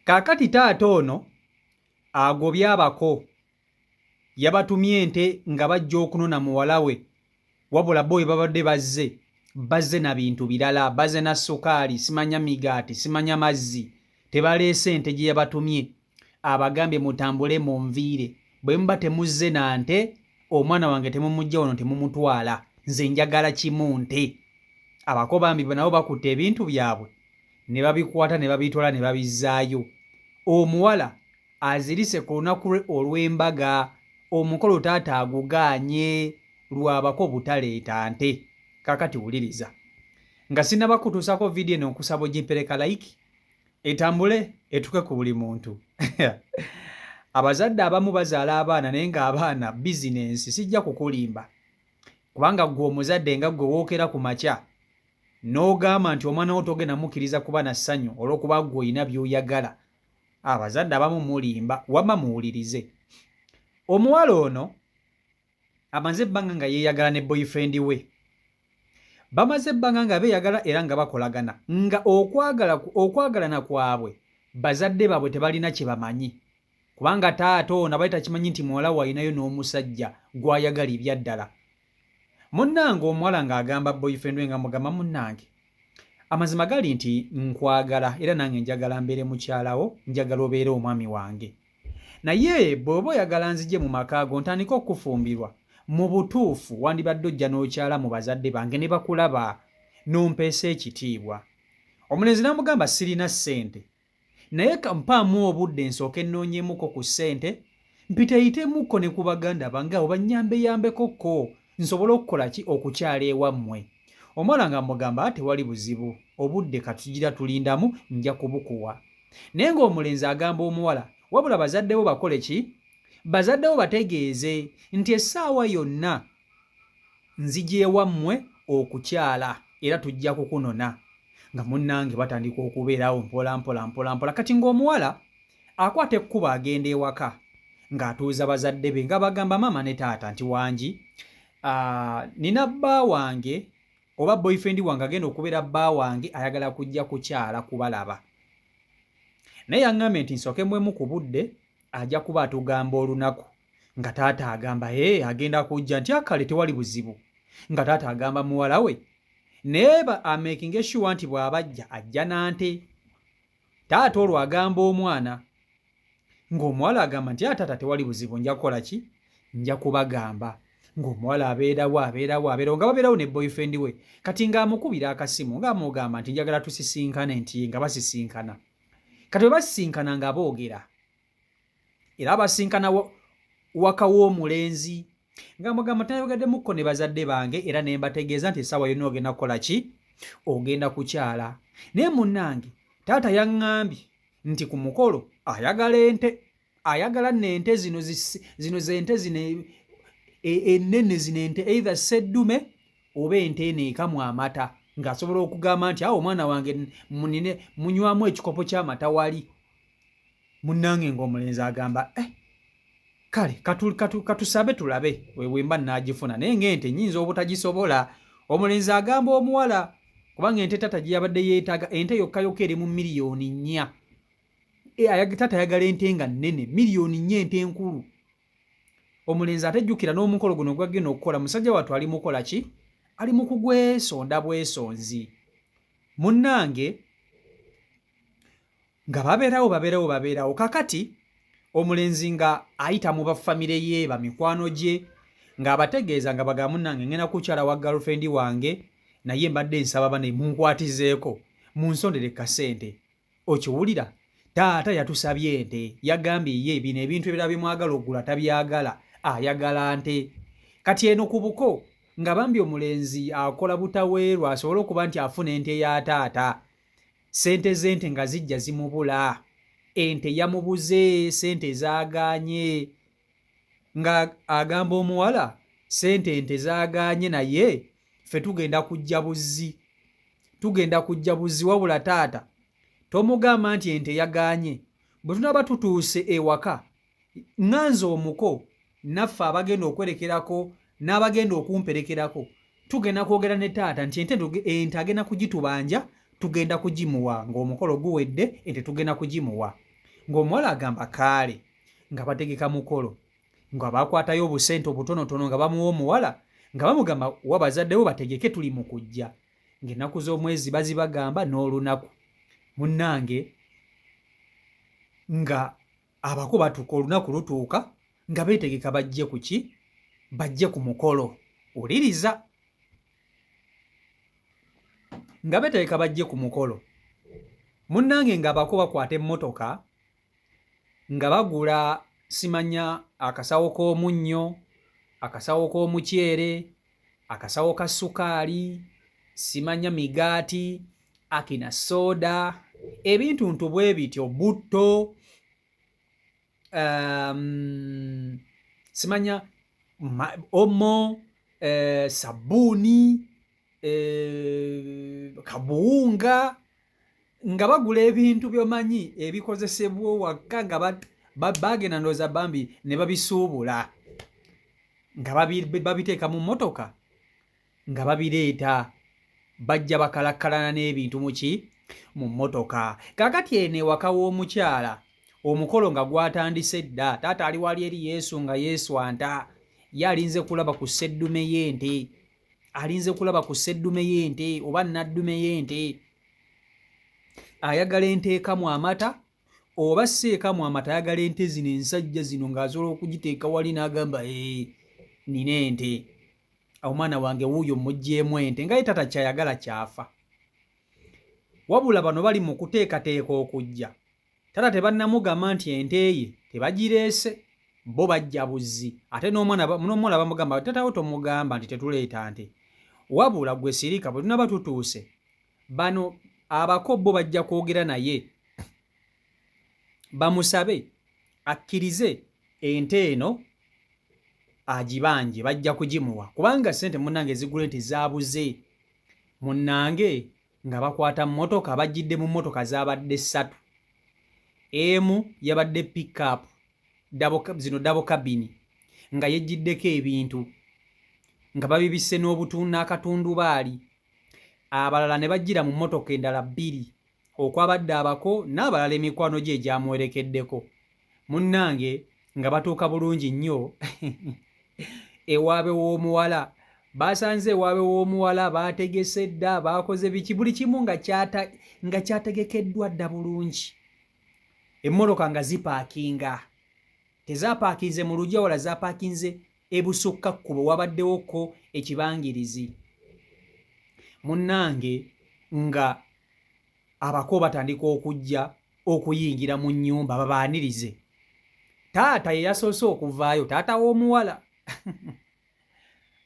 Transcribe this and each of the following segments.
Kaakati taata ono agobye abako yabatumye ente nga bajja okunona muwala we wabula bo babadde bazze na bintu birala, bazze na sukaali, simanya migaati, simanya mazzi, tebaleese ente gye yabatumye. Abagambye mutambule mu nviire, bwe muba temuzze na nte omwana wange temumujja wano temumutwala, nze njagala kimu nte. Abako bambi nabo bakutte ebintu byabwe ne babikwata ne babitwala ne babizzaayo. Omuwala azirise ku lunaku lwe olw'embaga, omukolo taata agugaanye lwabako butaleeta nte. Kakati wuliriza, nga sinnabakutuusako vidiyo eno nkusaba ogimpereka like etambule etuke ku buli muntu. Abazadde abamu bazaala abaana naye ng'abaana bizinensi, sijja kukulimba kubanga ggwe omuzadde nga ggwe wookera ku makya n'ogamba nti omwana wo togenda mukkiriza kuba na ssanyu olw'okuba ggwe olina by'oyagala. Abazadde abamu mulimba, wamma muwulirize. Omuwala ono amaze ebbanga nga yeeyagala ne boyfriend we. Bamaze ebbanga nga beeyagala era nga bakolagana, nga okwagalana kwabwe bazadde baabwe tebalina kye bamanyi, kubanga taata ono abaali takimanyi nti muwala we alinayo n'omusajja gw'ayagala ebyaddala. Munnange omuwala ng'agamba boyfriend we nga mugamba, munnange amazima gali nti nkwagala era nange njagala mbeere mukyalawo, njagala obeere omwami wange, naye bw'oba oyagala nzije mu maka go ntandika okufumbirwa, mu butuufu wandibadde ojja n'okyala mu bazadde bange ne bakulaba n'ompeesa ekitiibwa. Omulenzi n'amugamba sirina ssente, naye kampaamu obudde nsooke nnoonyemuko ku ssente mpiteyitemuko ne ku baganda bange abo bannyambeyambekokko nsobole okukola ki okukyala ewammwe. Omwana nga mugamba tewali buzibu, obudde katugira tulindamu nja kubukuwa. Naye ng'omulenzi agamba omuwala wabula bazaddewo bakole ki? Bazaddewo bategeeze nti essaawa yonna nzija ewammwe okukyala era tujja kukunona. Nga munnange batandika okubeerawo mpola. Kati ng'omuwala akwata ekkubo agenda ewaka ng'atuuza bazadde be nga bagamba maama ne taata nti wangi nina bba wange oba boyfriend wange agenda okubeera bba wange ayagala kujja kukyala kubalaba, naye yaŋŋambye nti nsookemwemu ku budde ajja kuba atugamba olunaku. Nga taata agamba agenda kujja nti akale tewali buzibu. Nga taata agamba muwala we naye amakinga sure nti bw'abajja ajja nante. Taata olwo agamba omwana, ng'omuwala agamba nti taata tewali buzibu, nja kukola ki? Nja kubagamba. Ng'omuwala abeerawo nga babeerawo ne boyfriend we, kati ng'amukubira akasimu ng'amugamba nti njagala tusisinkane, nti nga basisinkana. Kati bwe basisinkana nga boogera era basinkana waka w'omulenzi ng'amugamba tayogeddemukko ne bazadde bange era ne mbategeeza nti essaawa yonna ogenda kukola ki? Ogenda kukyala. Naye munnange taata yaŋŋambye nti ku mukolo ayagala ente, ayagala n'ente zino z'ente zino ennene zino, ente either sseddume oba ente eno ekamwa amata, ng'asobola okugamba nti awo omwana wange munywamu ekikopo ky'amata wali. Munnange ng'omulenzi agamba kale katusabe tulabe wemba nnaagifuna, naye ng'ente nnyinza obutagisobola. Omulenzi agamba omuwala kubanga ente taata gye yabadde yeetaaga, ente yokka eri mu miliyoni 4. Taata ayagala ente nga nnene, miliyoni 4 ente enkulu. Omulenzi atejjukira n'omukolo guno gwagenda okukola, musajja wattu ali mukola ki? Ali mu kugwesonda bwesonzi. Munnange nga babeerawo kakati omulenzi nga ayita mu bafamire ye bamikwano gye ng'abategeeza nga bagamba munnange ngenda kukyala wa girlfriend wange naye mbadde nsaba bane munkwatizeeko munsondere kasente. Okiwulira? Taata yatusabye ente, yagambye ye bino ebintu ebirala bimwagala okugula tabyagala, ayagala nte. Kati eno ku buko nga bambi omulenzi akola butaweerwa asobole okuba nti afuna ente ya taata, sente z'ente nga zijja zimubula, ente yamubuze, sente zaaganye. Nga agamba omuwala ente zaaganye naye ffe tugenda kujja buzzi wabula taata tomugamba nti ente yaganye. Bwe tunaba tutuuse ewaka ŋŋanze omuko naffe abagenda okwerekerako n'abagenda okumperekerako tugenda kwogera ne taata nti ente agenda kugitubanja, tugenda kugimuwa ng'omukolo guwedde, ente tugenda kugimuwa. ng'omuwala agamba kaale nga bategeka mukolo nga bakwatayo obusente obutonotono nga bamuwa omuwala nga bamugamba wa bazadde bo bategeke tuli mu kujja ng'ennaku z'omwezi bazibagamba n'olunaku munnange nga abako batuuka olunaku lutuuka nga beetegeka bajje ku ki bajje ku mukolo wuliriza nga beetegeka bajje ku mukolo munnange nga abako bakwata emmotoka nga bagula simanya akasawo k'omunnyo akasawo k'omukyere akasawo ka sukaali simanya migaati akina soda ebintu ntu bwe bityo butto simanya omo sabbuuni kabuwunga nga bagula ebintu byomanyi ebikozesebwa wakka nga bagenda ndooza bambi ne babisuubula nga babiteeka mu mmotoka nga babireeta bajja bakalakkalana n'ebintu muki mu mmotoka kaakati eno ewaka w'omukyala omukolo nga gwatandise dda taata ali wali eri yesu nga yeeswanta ye alinze kulaba ku sseddume y'ente alinze kulaba ku sseddume y'ente oba nnaddume y'ente ayagala ente ekamu amata oba si ekamu amata ayagala ente zino ensajja zino ng'asobola okugiteeka wali n'agamba nina ente omwana wange wuuyo mmuggyeemu ente nga ye tata kyayagala kyafa wabula bano bali mu kuteekateeka okujja tata tebannamugamba nti ente ye tebagireese bo bajja buzzi ate n'omwana bamugamba tatawo tomugamba nti tetuleeta nte wabula gwe sirika bwe tunaba tutuuse bano abako bo bajja kwogera naye bamusabe akkirize ente eno agibanje bajja kugimuwa kubanga sente munnange ezigula ente zaabuze munnange nga bakwata mmotoka bajjidde mu mmotoka zaabadde 3 emu yabadde pickup zino double cabin nga yejjiddeko ebintu nga babibisse n'akatundubaali abalala ne bajjira mu mmotoka endala 2 okwabadde abako n'abalala emikwano gye egyamuwerekeddeko munnange nga batuuka bulungi nnyo ewaabe w'omuwala basanze ewaabe w'omuwala baategese dda baakoze biki buli kimu nga kyategekeddwa dda bulungi emmotoka nga zipaakinga tezapaakinze mu lujja wala zapaakinze ebusukka kkubo wabaddewoko ekibangirizi munnange nga abako batandika okujja okuyingira mu nnyumba babaanirize taata ye yasoose okuvaayo taata w'omuwala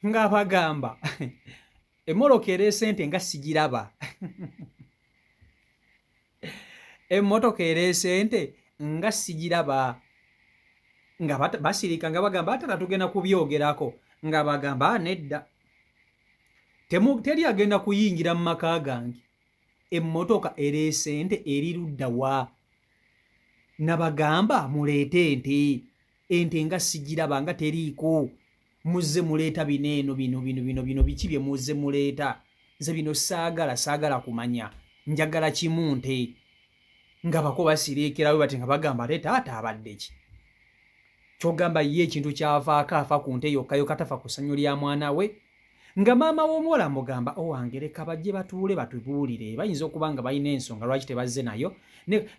ng'abagamba emmoloka ereese ente nga sigiraba emmotoka ereese ente nga sigiraba nga basirika nga bagamba atata tugenda kubyogerako nga bagamba nedda teri agenda kuyingira mu maka gange emmotoka ereese ente eri ludda wa nabagamba muleete ente nga sigiraba nga teriiko muzze muleeta bino biki bye muzze muleeta nze bino saagala kumanya njagala kimu nte nga bako basiriikirawe bati nga bagamba ate taata abadde ki kyogamba ye ekintu kyavaako afa ku nte yokka tafa ku ssanyu lya mwana we nga maama w'omuwala mugamba owange leka bajje batuule batubuulire bayinza okuba nga balina ensonga lwaki tebazze nayo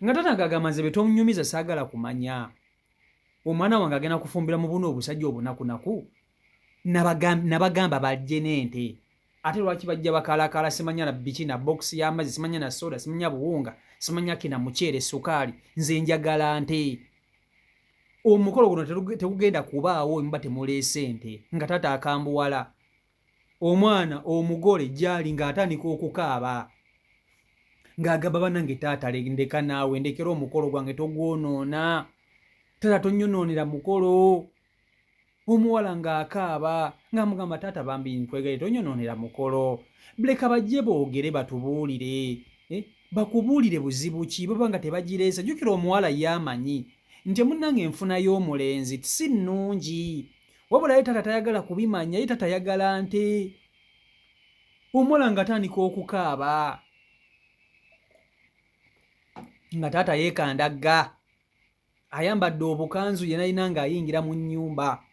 nga tata ngagamba nze betonnyumiza saagala kumanya omwana wange agenda kufumbira mu buno obusajja obunakunaku nabagamba bajje n'ente ate lwaki bajja bakalakala simanya na biki na bokisi y'amazzi simanya na soda simanya buwunga simanya kina muceere sukaali nze njagala nte omukolo guno tegugenda kubaawo mba temuleese nte nga tata akambuwala omwana omugole gyali ng'atandika okukaaba ng'agamba bannange taata ndeka naawe ndekera omukolo gwange togwonoona tata tonyonoonera mukolo omuwala ng'akaaba ng'amugamba taata bambi nkwegere tonyonoonera mukolo leka bajje boogere batubuulire bakubuulire buzibu ki baba nga tebagireesa jjukira omuwala yamanyi nti munnange enfuna y'omulenzi si nnungi wabula ye tata tayagala kubimanya ye tata yagala nte omuwala nga atandika okukaaba nga taata yeekandagga ayambadde obukanzu yenalina ng'ayingira mu nnyumba.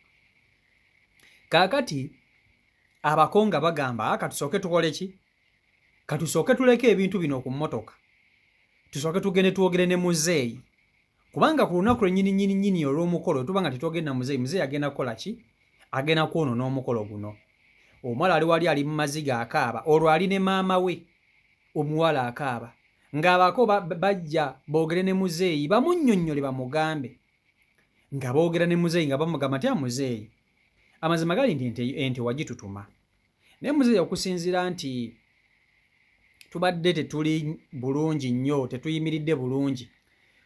Kaakati abakonga bagamba katusooke tukole ki? Katusooke tuleke ebintu bino ku mmotoka, tusooke tugende twogere ne muzeeyi, kubanga ku lunaku lwennyini olw'omukolo tuba nga tetwogenda muzeeyi agenda kukola ki? Agenda kwonoona omukolo guno. Omuwala ali wali ali mu maziga akaaba, olwo ali ne maama we omuwala akaaba, ng'abako bajja boogere ne muzeeyi bamunnyonnyole bamugambe, nga boogera ne muzeeyi nga bamugamba nti muzeeyi amazima gali nti ente wagitutuma, naye muzeeyi okusinziira nti tubadde tetuli bulungi nnyo, tetuyimiridde bulungi,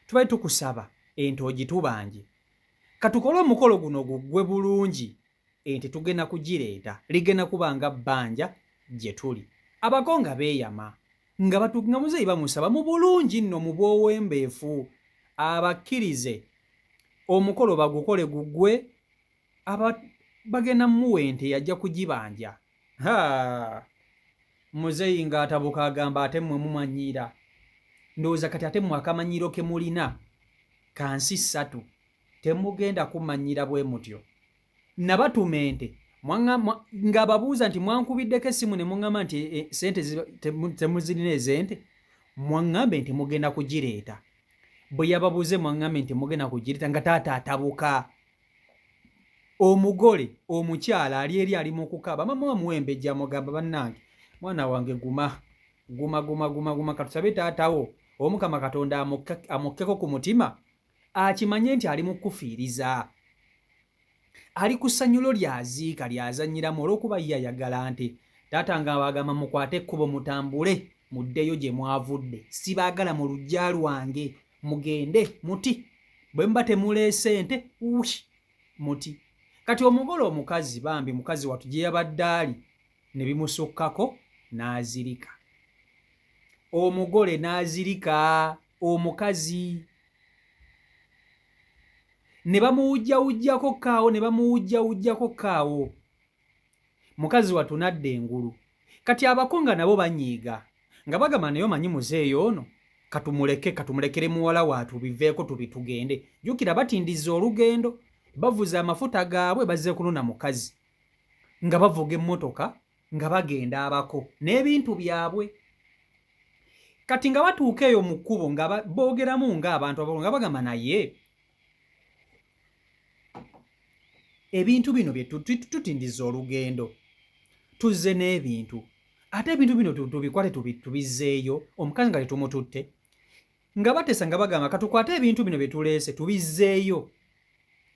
tubadde tukusaba ente ogitubanje, katukole omukolo guno guggwe bulungi, ente tugenda kugireeta, ligenda kubanga bbanja gye tuli. Abakonga beeyama nga muzeeyi bamusaba mu bulungi nno mu bw'owembeefu abakkirize omukolo bagukole guggwe, bagenda mmuwa ente yajja kugibanja. Muzeeyi ng'atabuka agamba ate mmwe mumanyiira, ndowooza kati ate mmwe akamanyiiro ke mulina kansi 3 temugenda kumanyiira bwe mutyo. Nabatuma ente ng'ababuuza nti mwankubiddeko essimu ne muŋŋamba nti sente temuzirina ez'ente, mwaŋŋambe nti mugenda kugireeta. Bwe yababuuze mwaŋŋambe nti mugenda kugireeta nga taata atabuka. Omugole omukyala ali eri ali mu kukaaba, mama wamuwembejja amugamba bannange mwana wange guma katusabe taatawo Omukama Katonda amukkeko ku mutima, akimanye nti ali mu kufiiriza, ali ku ssanyulo lyaziika lyazanyiramu olw'okuba ye ayagala nte. Taata nga bagamba mukwate ekkubo mutambule muddeyo gye mwavudde, sibaagala mu luggya lwange, mugende muti, bwe muba temuleese ente muti. Kati omugole omukazi bambi mukazi watu gye yabadde ali ne bimusukkako n'azirika. Omugole n'azirika omukazi, ne bamuwujjawujjako kaawo, mukazi watu nadda engulu. Kati abakonga nabo banyiiga nga bagamba naye omanyi muzeeyi ono katumulekere muwala waatu biveeko tugende. Jjukira batindiza olugendo, bavuza amafuta gaabwe bazze kunona mukazi, nga bavuga emmotoka nga bagenda abako n'ebintu byabwe. Kati nga batuuka eyo mu kkubo nga boogeramu ng'abantu abakulu nga bagamba naye ebintu bino bye tutindiza olugendo, tuzze n'ebintu, ate ebintu bino tubikwate tubizzeeyo, omukazi nga tetumututte, nga batesa nga bagamba katukwate ebintu bino bye tuleese tubizzeeyo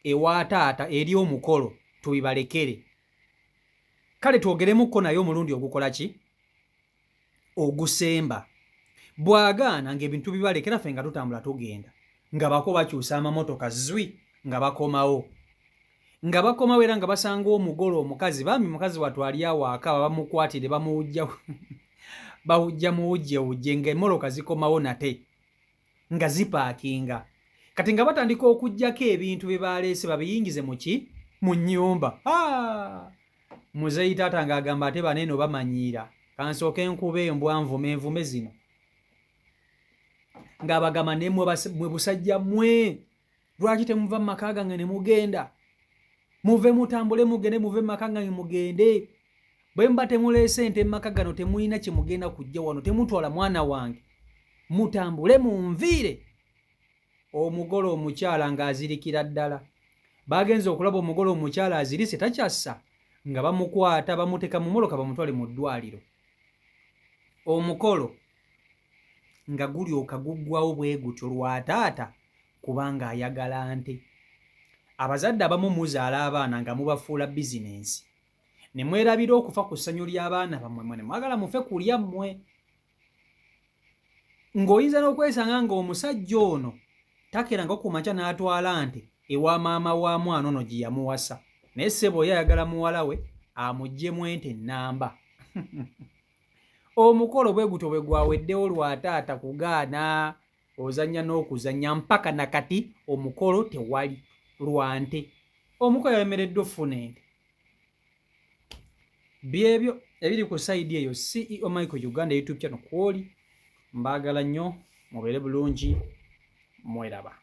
ewa taata eri omukolo tubibalekere. Kale twogeremukko naye omulundi ogukola ki? Ogusemba. Bw'agaana ng'ebintu bibalekera ffe nga tutambula tugenda, nga bako bakyusa amamotoka zwi nga bakomawo. Nga bakomawo era nga basanga omugole omukazi, bambi mukazi watu ali awo akaaba bamukwatire bawujja mu wujjewujje ng'emmoloka zikomawo nate nga zipaakinga. Kati nga batandika okuggyako ebintu bye baleese babiyingize mu nnyumba. Muzeeyi taata ng'agamba ate baneeno bamanyiira, kansooke enkuba envume zino. Ng'abagamba ne mwe busajja mmwe, lwaki temuva mu maka gange ne mugenda? Muve mutambule mugende, muve mu maka gange mugende. Bwe muba temuleese ente mu maka gano temulina kye mugenda kujja wano, temutwala mwana wange, mutambule munviire. Omugole omukyala ng'azirikira ddala. Bagenze okulaba omugole omukyala azirise takyassa, nga bamukwata bamuteeka mu moloka bamutwale mu ddwaliro. Omukolo nga gulyoka guggwawo bwe gutyo lwa taata kubanga ayagala nte. Abazadde abamu muzaala abaana nga mubafuula bizinensi, ne mwerabira okufa ku ssanyu ly'abaana bammwe, ne mwagala mufe kulya mmwe. Ng'oyinza n'okwesanga ng'omusajja ono takeranga ku makya n'atwala nte ewa maama wa mwana ono gye yamuwasa, naye ssebo ye ayagala muwala we amuggyemu ente nnamba. Omukolo bwe gutyo bwe gwaweddewo lwa taata kugaana, ozannya n'okuzannya mpaka nakati omukolo tewali lwa nte. Omukolo yemereddde ofuna ente. Byebyo ebiri ku sayidi eyo. CEO Michael Uganda YouTube channel kwoli. Mbaagala nnyo, mubeere bulungi, mweraba.